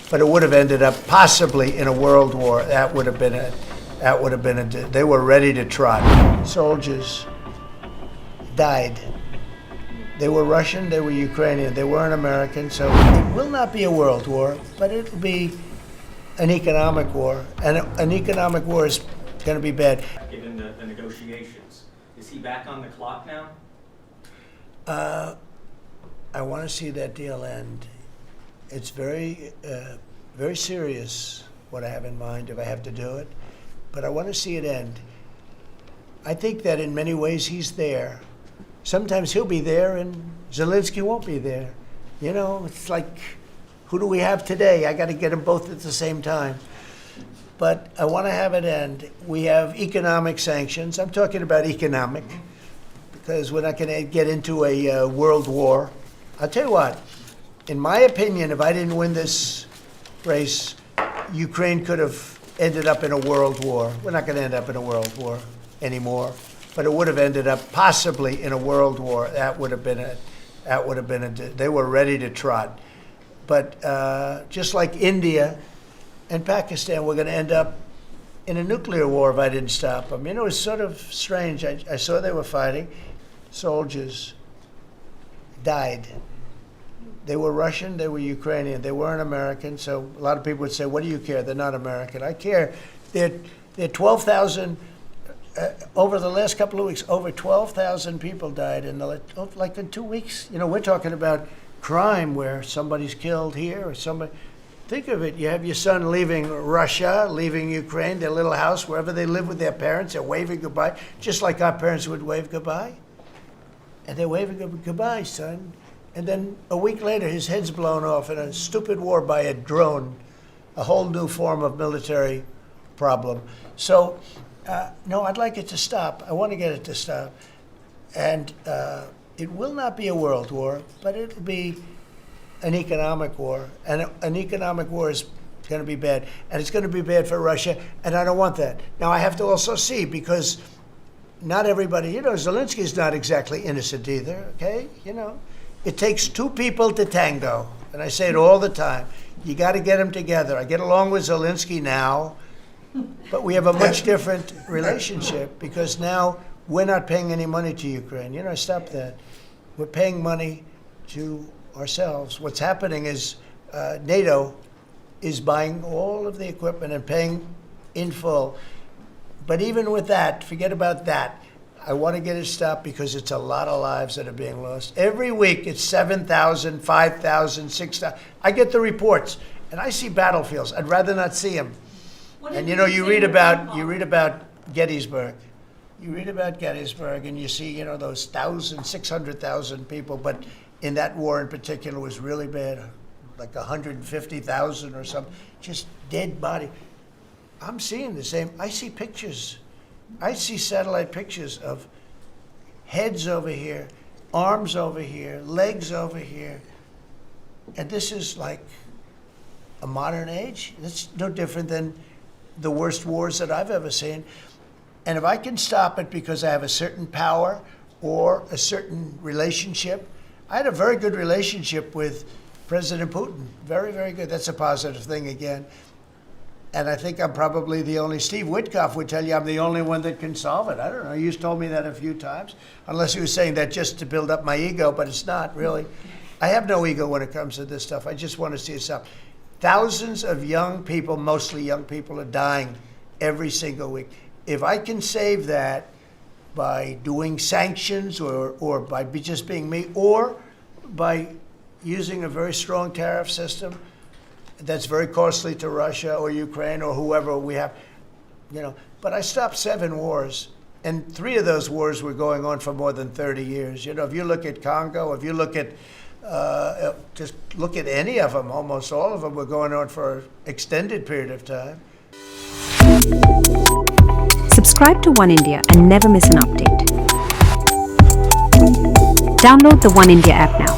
but it would have ended up possibly in a world war. That would have been they were ready to trot. Soldiers died. They were Russian, they were Ukrainian, they weren't American, so it will not be a world war, but it will be an economic war, and an economic war is going to be bad. Given the negotiations, is he back on the clock now? I want to see that deal end. It's very, very serious what I have in mind if I have to do it, but I want to see it end. I think that in many ways he's there. Sometimes he'll be there and Zelenskyy won't be there. You know, it's like, who do we have today? I got to get them both at the same time. But I want to have it end. We have economic sanctions. I'm talking about economic, because we're not going to get into a world war. I'll tell you what, in my opinion, if I didn't win this race, Ukraine could have ended up in a world war. We're not going to end up in a world war anymore, but it would have ended up possibly in a world war. That would have been they were ready to trot. But just like India and Pakistan, we're going to end up in a nuclear war if I didn't stop them. You know, it's sort of strange. I saw they were fighting. Soldiers died. They were Russian, they were Ukrainian, they weren't American, so a lot of people would say, what do you care? They're not American. I care. They're 12,000, over the last couple of weeks, over 12,000 people died in like in 2 weeks. You know, we're talking about crime where somebody's killed here or somebody. Think of it, you have your son leaving Russia, leaving Ukraine, their little house, wherever they live with their parents, they're waving goodbye, just like our parents would wave goodbye. And they're waving goodbye, son. And then a week later, his head's blown off in a stupid war by a drone, a whole new form of military problem. So, no, I'd like it to stop. I want to get it to stop. And it will not be a world war, but it'll be an economic war. And an economic war is going to be bad. And it's going to be bad for Russia, and I don't want that. Now, I have to also see, because not everybody, you know, Zelensky's not exactly innocent either, okay? You know, it takes two people to tango, and I say it all the time. You got to get them together. I get along with Zelenskyy now, but we have a much different relationship because now we're not paying any money to Ukraine. You know, stop that. We're paying money to ourselves. What's happening is NATO is buying all of the equipment and paying in full. But even with that, forget about that. I want to get it stopped because it's a lot of lives that are being lost. Every week it's 7,000, 5,000, 6,000. I get the reports and I see battlefields. I'd rather not see them. And you know, you read about Gettysburg. You read about Gettysburg and you see, you know, those 600,000 people, but in that war in particular was really bad, like 150,000 or something, just dead body. I'm seeing the same. I see pictures. I see satellite pictures of heads over here, arms over here, legs over here. And this is like a modern age. It's no different than the worst wars that I've ever seen. And if I can stop it because I have a certain power or a certain relationship, I had a very good relationship with President Putin. Very, very good. That's a positive thing again. And I think I'm probably the only, Steve Witkoff would tell you I'm the only one that can solve it. I don't know, you've told me that a few times, unless he was saying that just to build up my ego, but it's not really. I have no ego when it comes to this stuff. I just want to see it stop. Thousands of young people, mostly young people, are dying every single week. If I can save that by doing sanctions or by just being me, or by using a very strong tariff system, that's very costly to Russia or Ukraine or whoever we have, you know. But I stopped 7 wars, and 3 of those wars were going on for more than 30 years. You know, if you look at Congo, if you look at, just look at any of them, almost all of them were going on for an extended period of time. Subscribe to Oneindia and never miss an update. Download the Oneindia app now.